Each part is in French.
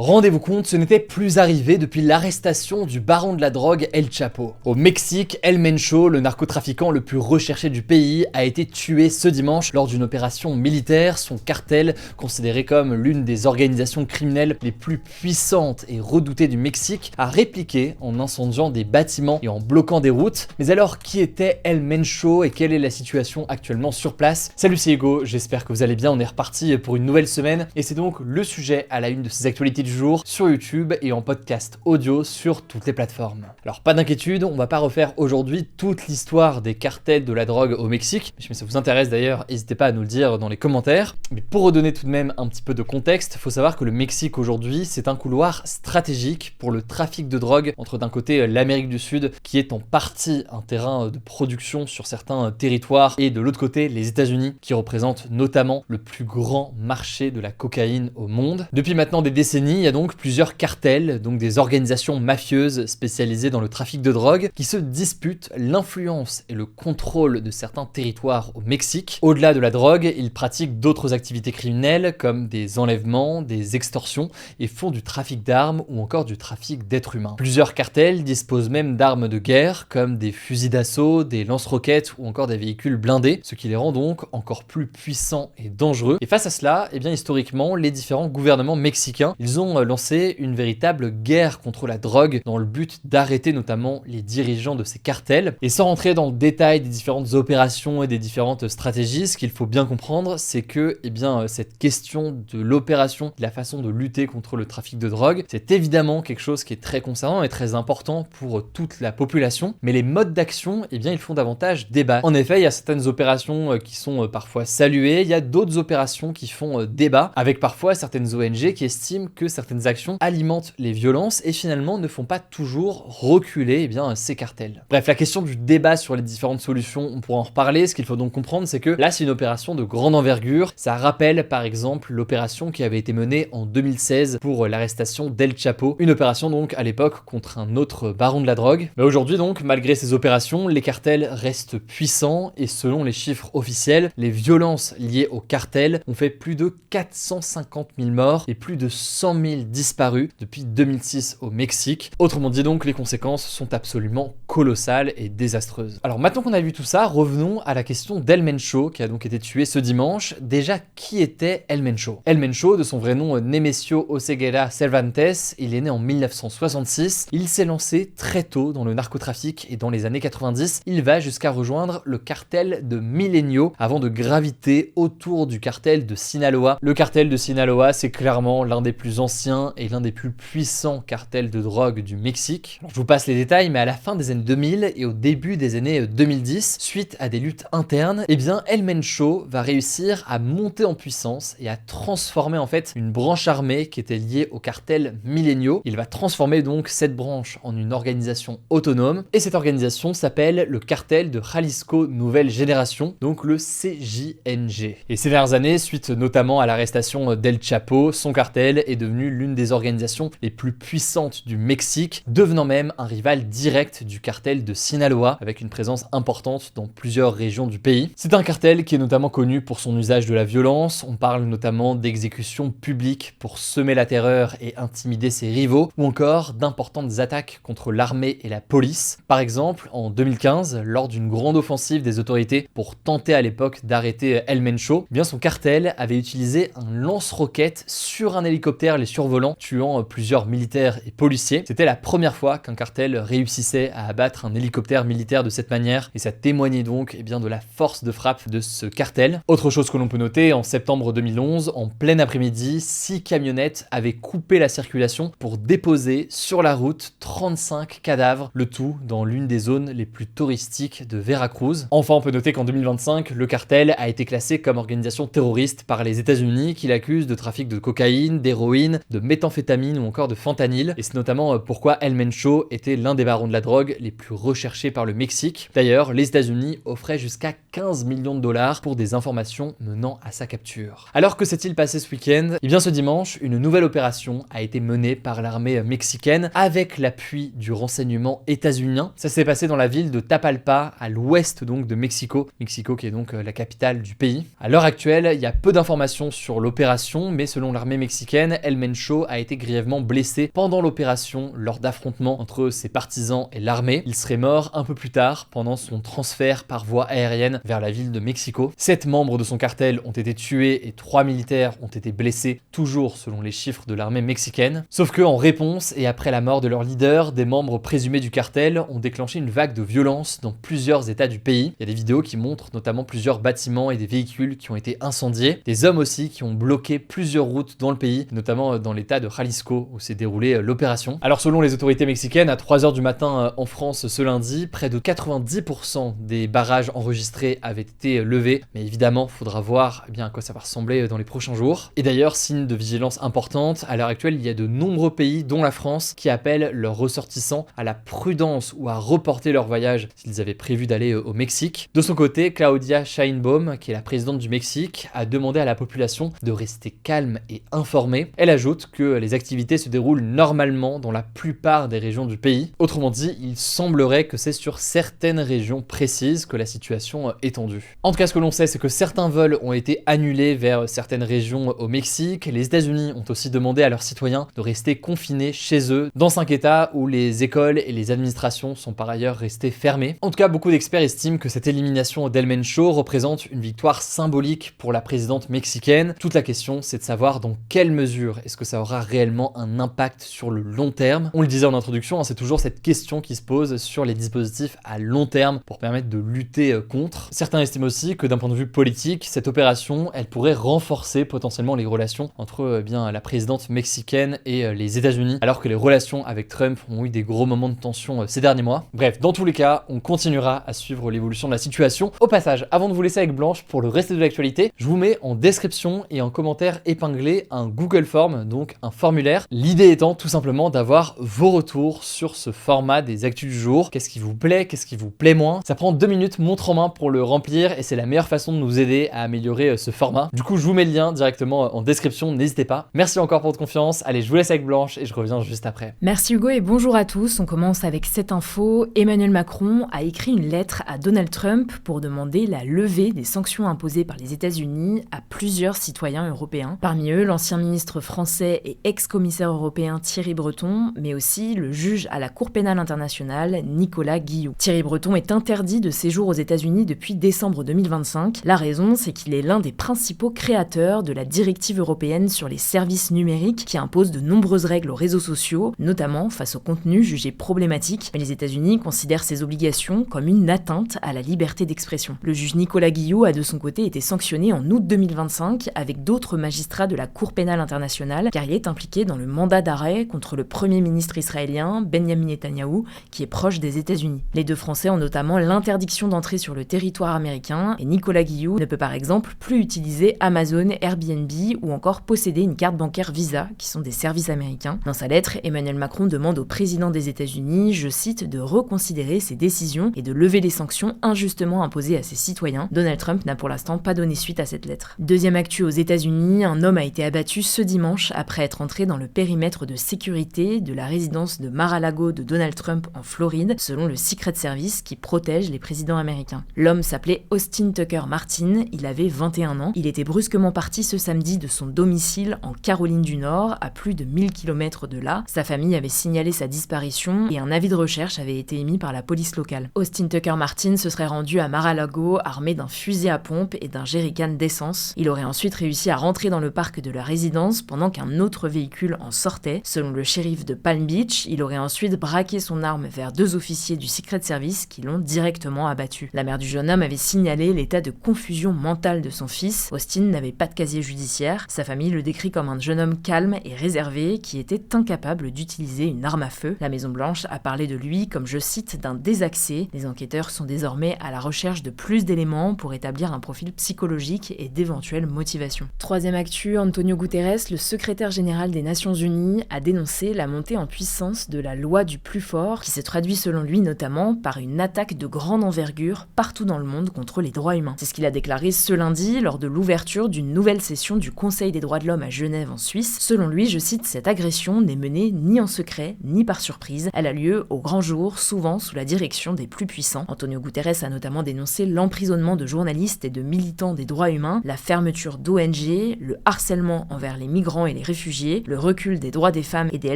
Rendez-vous compte, ce n'était plus arrivé depuis l'arrestation du baron de la drogue El Chapo. Au Mexique, El Mencho, le narcotrafiquant le plus recherché du pays, a été tué ce dimanche lors d'une opération militaire. Son cartel, considéré comme l'une des organisations criminelles les plus puissantes et redoutées du Mexique, a répliqué en incendiant des bâtiments et en bloquant des routes. Mais alors, qui était El Mencho et quelle est la situation actuellement sur place? Salut, c'est Hugo, j'espère que vous allez bien. On est reparti pour une nouvelle semaine et c'est donc le sujet à la une de ces actualités du jour sur YouTube et en podcast audio sur toutes les plateformes. Alors pas d'inquiétude, on va pas refaire aujourd'hui toute l'histoire des cartels de la drogue au Mexique. Si ça vous intéresse d'ailleurs, n'hésitez pas à nous le dire dans les commentaires. Mais pour redonner tout de même un petit peu de contexte, il faut savoir que le Mexique aujourd'hui, c'est un couloir stratégique pour le trafic de drogue entre d'un côté l'Amérique du Sud, qui est en partie un terrain de production sur certains territoires, et de l'autre côté les États-Unis, qui représentent notamment le plus grand marché de la cocaïne au monde. Depuis maintenant des décennies, il y a donc plusieurs cartels, donc des organisations mafieuses spécialisées dans le trafic de drogue, qui se disputent l'influence et le contrôle de certains territoires au Mexique. Au-delà de la drogue, ils pratiquent d'autres activités criminelles comme des enlèvements, des extorsions et font du trafic d'armes ou encore du trafic d'êtres humains. Plusieurs cartels disposent même d'armes de guerre comme des fusils d'assaut, des lance-roquettes ou encore des véhicules blindés, ce qui les rend donc encore plus puissants et dangereux. Et face à cela, historiquement, les différents gouvernements mexicains, ils ont lancé une véritable guerre contre la drogue dans le but d'arrêter notamment les dirigeants de ces cartels. Et sans rentrer dans le détail des différentes opérations et des différentes stratégies, ce qu'il faut bien comprendre, c'est que cette question de l'opération, de la façon de lutter contre le trafic de drogue, c'est évidemment quelque chose qui est très concernant et très important pour toute la population, mais les modes d'action, ils font davantage débat. En effet, il y a certaines opérations qui sont parfois saluées, il y a d'autres opérations qui font débat, avec parfois certaines ONG qui estiment que certaines actions alimentent les violences et finalement ne font pas toujours reculer ces cartels. Bref, la question du débat sur les différentes solutions, on pourra en reparler. Ce qu'il faut donc comprendre, c'est que là, c'est une opération de grande envergure. Ça rappelle par exemple l'opération qui avait été menée en 2016 pour l'arrestation d'El Chapo, une opération donc à l'époque contre un autre baron de la drogue. Mais aujourd'hui donc, malgré ces opérations, les cartels restent puissants et selon les chiffres officiels, les violences liées aux cartels ont fait plus de 450 000 morts et plus de 100 000 disparus depuis 2006 au Mexique. Autrement dit donc, les conséquences sont absolument colossales et désastreuses. Alors maintenant qu'on a vu tout ça, revenons à la question d'El Mencho qui a donc été tué ce dimanche. Déjà, qui était El Mencho? El Mencho, de son vrai nom Nemesio Oseguera Cervantes, il est né en 1966. Il s'est lancé très tôt dans le narcotrafic et dans les années 90, il va jusqu'à rejoindre le cartel de Milenio avant de graviter autour du cartel de Sinaloa. Le cartel de Sinaloa, c'est clairement l'un des plus anciens et l'un des plus puissants cartels de drogue du Mexique. Alors, je vous passe les détails, mais à la fin des années 2000 et au début des années 2010, suite à des luttes internes, El Mencho va réussir à monter en puissance et à transformer en fait une branche armée qui était liée au cartel Milenio. Il va transformer donc cette branche en une organisation autonome et cette organisation s'appelle le cartel de Jalisco Nouvelle Génération, donc le CJNG. Et ces dernières années, suite notamment à l'arrestation d'El Chapo, son cartel est devenu l'une des organisations les plus puissantes du Mexique, devenant même un rival direct du cartel de Sinaloa, avec une présence importante dans plusieurs régions du pays. C'est un cartel qui est notamment connu pour son usage de la violence. On parle notamment d'exécutions publiques pour semer la terreur et intimider ses rivaux, ou encore d'importantes attaques contre l'armée et la police. Par exemple, en 2015, lors d'une grande offensive des autorités pour tenter à l'époque d'arrêter El Mencho, son cartel avait utilisé un lance-roquettes sur un hélicoptère les survolant, tuant plusieurs militaires et policiers. C'était la première fois qu'un cartel réussissait à abattre un hélicoptère militaire de cette manière, et ça témoignait donc de la force de frappe de ce cartel. Autre chose que l'on peut noter, en septembre 2011, en plein après-midi, 6 camionnettes avaient coupé la circulation pour déposer sur la route 35 cadavres, le tout dans l'une des zones les plus touristiques de Veracruz. Enfin, on peut noter qu'en 2025, le cartel a été classé comme organisation terroriste par les États-Unis qui l'accusent de trafic de cocaïne, d'héroïne, de méthamphétamine ou encore de fentanyl. Et c'est notamment pourquoi El Mencho était l'un des barons de la drogue les plus recherchés par le Mexique. D'ailleurs, les États-Unis offraient jusqu'à 15 millions de dollars pour des informations menant à sa capture. Alors que s'est-il passé ce week-end? Ce dimanche, une nouvelle opération a été menée par l'armée mexicaine avec l'appui du renseignement états-unien. Ça s'est passé dans la ville de Tapalpa, à l'ouest donc de Mexico qui est donc la capitale du pays. À l'heure actuelle, il y a peu d'informations sur l'opération, mais selon l'armée mexicaine, El Mencho a été grièvement blessé pendant l'opération lors d'affrontements entre ses partisans et l'armée. Il serait mort un peu plus tard pendant son transfert par voie aérienne vers la ville de Mexico. 7 membres de son cartel ont été tués et 3 militaires ont été blessés, toujours selon les chiffres de l'armée mexicaine. Sauf que en réponse et après la mort de leur leader, des membres présumés du cartel ont déclenché une vague de violence dans plusieurs états du pays. Il y a des vidéos qui montrent notamment plusieurs bâtiments et des véhicules qui ont été incendiés, des hommes aussi qui ont bloqué plusieurs routes dans le pays, notamment dans l'état de Jalisco où s'est déroulée l'opération. Alors selon les autorités mexicaines, à 3h du matin en France ce lundi, près de 90% des barrages enregistrés avaient été levés, mais évidemment faudra voir à quoi ça va ressembler dans les prochains jours. Et d'ailleurs, signe de vigilance importante, à l'heure actuelle il y a de nombreux pays, dont la France, qui appellent leurs ressortissants à la prudence ou à reporter leur voyage s'ils avaient prévu d'aller au Mexique. De son côté, Claudia Sheinbaum, qui est la présidente du Mexique, a demandé à la population de rester calme et informée. Elle ajoute que les activités se déroulent normalement dans la plupart des régions du pays. Autrement dit, il semblerait que c'est sur certaines régions précises que la situation est tendue. En tout cas, ce que l'on sait, c'est que certains vols ont été annulés vers certaines régions au Mexique. Les États-Unis ont aussi demandé à leurs citoyens de rester confinés chez eux, dans 5 États où les écoles et les administrations sont par ailleurs restées fermées. En tout cas, beaucoup d'experts estiment que cette élimination d'El Mencho représente une victoire symbolique pour la présidente mexicaine. Toute la question, c'est de savoir dans quelle mesure est-ce que ça aura réellement un impact sur le long terme. On le disait en introduction, c'est toujours cette question qui se pose sur les dispositifs à long terme pour permettre de lutter contre. Certains estiment aussi que d'un point de vue politique, cette opération, elle pourrait renforcer potentiellement les relations entre la présidente mexicaine et les États-Unis, alors que les relations avec Trump ont eu des gros moments de tension ces derniers mois. Bref, dans tous les cas, on continuera à suivre l'évolution de la situation. Au passage, avant de vous laisser avec Blanche pour le reste de l'actualité, je vous mets en description et en commentaire épinglé un Google Form, donc un formulaire. L'idée étant tout simplement d'avoir vos retours sur ce format des actus du jour. Qu'est-ce qui vous plaît moins. Ça prend 2 minutes montre en main pour le remplir et c'est la meilleure façon de nous aider à améliorer ce format. Du coup, je vous mets le lien directement en description, n'hésitez pas. Merci encore pour votre confiance. Allez, je vous laisse avec Blanche et je reviens juste après. Merci Hugo et bonjour à tous. On commence avec cette info. Emmanuel Macron a écrit une lettre à Donald Trump pour demander la levée des sanctions imposées par les États-Unis à plusieurs citoyens européens. Parmi eux, l'ancien ministre français et ex-commissaire européen Thierry Breton, mais aussi le juge à la Cour pénale internationale Nicolas Guillou. Thierry Breton est interdit de séjour aux États-Unis depuis décembre 2025. La raison, c'est qu'il est l'un des principaux créateurs de la directive européenne sur les services numériques qui impose de nombreuses règles aux réseaux sociaux, notamment face au contenu jugé problématique. Mais les États-Unis considèrent ces obligations comme une atteinte à la liberté d'expression. Le juge Nicolas Guillou a de son côté été sanctionné en août 2025 avec d'autres magistrats de la Cour pénale internationale car il est impliqué dans le mandat d'arrêt contre le premier ministre israélien Benjamin Netanyahou qui est proche des États-Unis. Les deux Français ont notamment l'interdiction d'entrer sur le territoire américain et Nicolas Guillou ne peut par exemple plus utiliser Amazon, Airbnb ou encore posséder une carte bancaire Visa qui sont des services américains. Dans sa lettre, Emmanuel Macron demande au président des États-Unis, je cite, de reconsidérer ses décisions et de lever les sanctions injustement imposées à ses citoyens. Donald Trump n'a pour l'instant pas donné suite à cette lettre. Deuxième actu aux États-Unis, un homme a été abattu ce dimanche après être entré dans le périmètre de sécurité de la résidence de Mar-a-Lago de Donald Trump en Floride, selon le Secret Service qui protège les présidents américains. L'homme s'appelait Austin Tucker Martin, il avait 21 ans. Il était brusquement parti ce samedi de son domicile en Caroline du Nord, à plus de 1000 km de là. Sa famille avait signalé sa disparition et un avis de recherche avait été émis par la police locale. Austin Tucker Martin se serait rendu à Mar-a-Lago armé d'un fusil à pompe et d'un jerrycan d'essence. Il aurait ensuite réussi à rentrer dans le parc de la résidence pendant qu'un autre véhicule en sortait. Selon le shérif de Palm Beach, il aurait ensuite braqué son arme vers 2 officiers du Secret Service qui l'ont directement abattu. La mère du jeune homme avait signalé l'état de confusion mentale de son fils. Austin n'avait pas de casier judiciaire. Sa famille le décrit comme un jeune homme calme et réservé qui était incapable d'utiliser une arme à feu. La Maison-Blanche a parlé de lui comme, je cite, d'un désaxé. Les enquêteurs sont désormais à la recherche de plus d'éléments pour établir un profil psychologique et d'éventuelles motivations. Troisième actu, Antonio Guterres, le secrétaire général des Nations Unies, a dénoncé la montée en puissance de la loi du plus fort qui se traduit selon lui notamment par une attaque de grande envergure partout dans le monde contre les droits humains. C'est ce qu'il a déclaré ce lundi lors de l'ouverture d'une nouvelle session du Conseil des droits de l'homme à Genève en Suisse. Selon lui, je cite, cette agression n'est menée ni en secret ni par surprise. Elle a lieu au grand jour, souvent sous la direction des plus puissants. Antonio Guterres a notamment dénoncé l'emprisonnement de journalistes et de militants des droits humains, la fermeture d'ONG, le harcèlement envers les migrants et les réfugiés, le recul des droits des femmes et des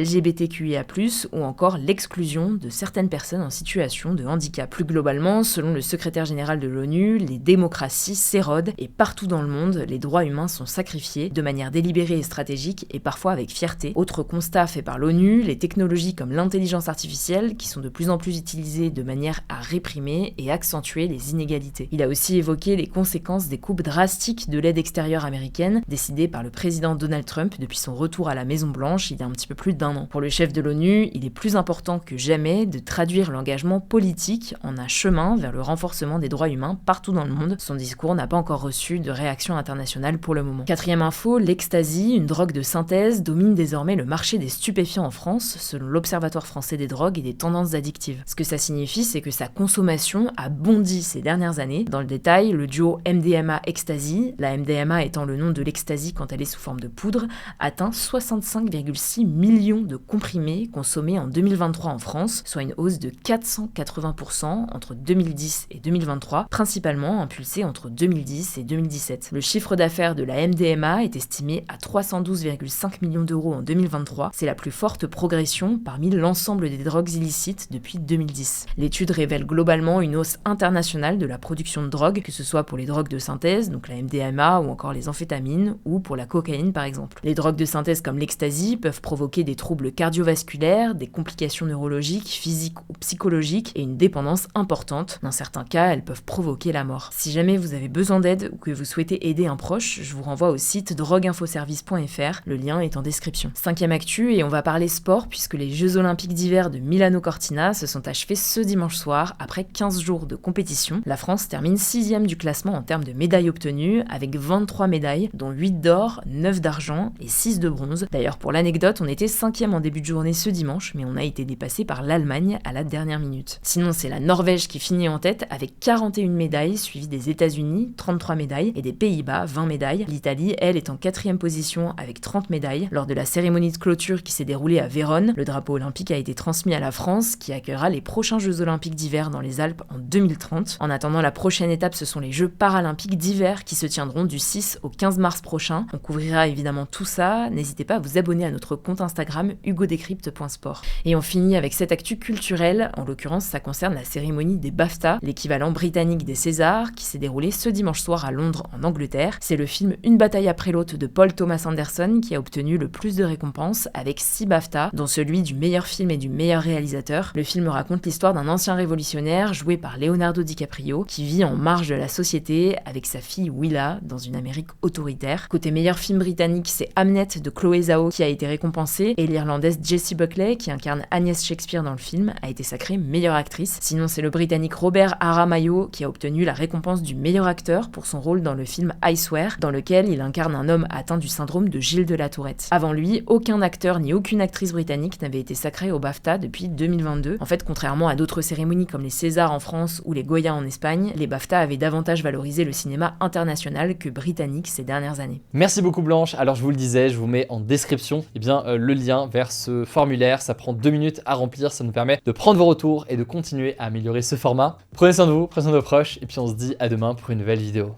LGBTQIA+, ou encore l'exclusion de certaines personnes en situation de handicap. Plus globalement, selon le secrétaire général de l'ONU, les démocraties s'érodent et partout dans le monde, les droits humains sont sacrifiés de manière délibérée et stratégique et parfois avec fierté. Autre constat fait par l'ONU, les technologies comme l'intelligence artificielle qui sont de plus en plus utilisées de manière à réprimer et accentuer les inégalités. Il a aussi évoqué les conséquences des coupes drastiques de l'aide extérieure américaine décidées par le président Donald Trump depuis son retour à la Maison-Blanche il y a un petit peu plus d'1 an. Pour le chef de l'ONU, il est plus important que jamais de traduire l'engagement politique en un chemin vers le renforcement des droits humains partout dans le monde. Son discours n'a pas encore reçu de réaction internationale pour le moment. Quatrième info, l'ecstasy, une drogue de synthèse, domine désormais le marché des stupéfiants en France, selon l'Observatoire français des drogues et des tendances addictives. Ce que ça signifie, c'est que sa consommation a bondi ces dernières années. Dans le détail, le duo MDMA-ecstasy, la MDMA étant le nom de l'ecstasy quand elle est sous forme de poudre, atteint 65,6 millions de comprimés consommés en 2023 en France, soit une hausse de 480% entre 2010 et 2023, principalement impulsée entre 2010 et 2017. Le chiffre d'affaires de la MDMA est estimé à 312,5 millions d'euros en 2023. C'est la plus forte progression parmi l'ensemble des drogues illicites depuis 2010. L'étude révèle globalement une hausse internationale de la production de drogue, que ce soit pour les drogues de synthèse, donc la MDMA ou encore les amphétamines, ou pour la cocaïne par exemple. Les drogues de synthèse comme l'ecstasy peuvent provoquer des troubles cardiovasculaires, des complications neurologiques, physiques ou psychologiques et une dépendance importante. Dans certains cas, elles peuvent provoquer la mort. Si jamais vous avez besoin d'aide ou que vous souhaitez aider un proche, je vous renvoie au site drogueinfoservice.fr, le lien est en description. Cinquième actu, et on va parler sport puisque les Jeux Olympiques d'hiver de Milano-Cortina se sont achevés ce dimanche soir après 15 jours de compétition. La France termine 6e du classement en termes de médailles obtenues avec 23 médailles, dont 8 d'or, 9 d'argent et 6 de bronze. D'ailleurs, pour l'anecdote, on était 5e en début de journée ce dimanche, mais on a été dépassé par l'Allemagne à la dernière minute. Sinon, c'est la Norvège qui finit en tête avec 41 médailles, suivie des États-Unis, 33 médailles, et des Pays-Bas, 20 médailles. L'Italie, elle, est en 4e position avec 30 médailles. Lors de la cérémonie de clôture qui s'est déroulée à Vérone, le drapeau olympique a été transmis à la France, qui accueillera les prochains Jeux Olympiques d'hiver dans les Alpes en 2030. En attendant, la prochaine étape, ce sont les Jeux Paralympiques d'hiver qui se tiendront du 6 au 15 mars prochain. On couvrira évidemment tout ça. N'hésitez pas à vous abonner à notre compte Instagram hugodécrypte.sport. Et on finit avec cette actu culturelle. En l'occurrence, ça concerne la cérémonie des BAFTA, l'équivalent britannique des Césars, qui s'est déroulée ce dimanche soir à Londres, en Angleterre. C'est le film Une bataille après l'autre de Paul Thomas Anderson qui a obtenu le plus de récompenses avec 6 BAFTA, dont celui du meilleur film et du meilleur réalisateur. Le film raconte l'histoire d'un ancien révolutionnaire joué par Leonardo DiCaprio qui vit en marge de la société avec sa fille Willa dans une Amérique autoritaire. Côté meilleur film britannique, c'est Hamnet de Chloé Zhao qui a été récompensée et l'Irlandaise Jessie Buckley, qui incarne Agnès Shakespeare dans le film, a été sacrée meilleure actrice. Sinon, c'est le Britannique Robert Aramayo qui a obtenu la récompense du meilleur acteur pour son rôle dans le film I Swear, dans lequel il incarne un homme atteint du syndrome de Gilles de la Tourette. Avant lui, aucun acteur ni aucune actrice britannique n'avait été sacré au BAFTA depuis 2022. En fait, contrairement à d'autres cérémonies comme les Césars en France ou les Goya en Espagne, les BAFTA avaient davantage valorisé le cinéma international que britannique ces dernières années. Merci beaucoup Blanche. Alors je vous le disais, je vous mets en description le lien vers ce formulaire. Ça prend 2 minutes à remplir, ça nous permet de prendre vos retours et de continuer à améliorer ce format. Prenez soin de vous, prenez soin de vos proches et puis on se dit à demain pour une nouvelle vidéo.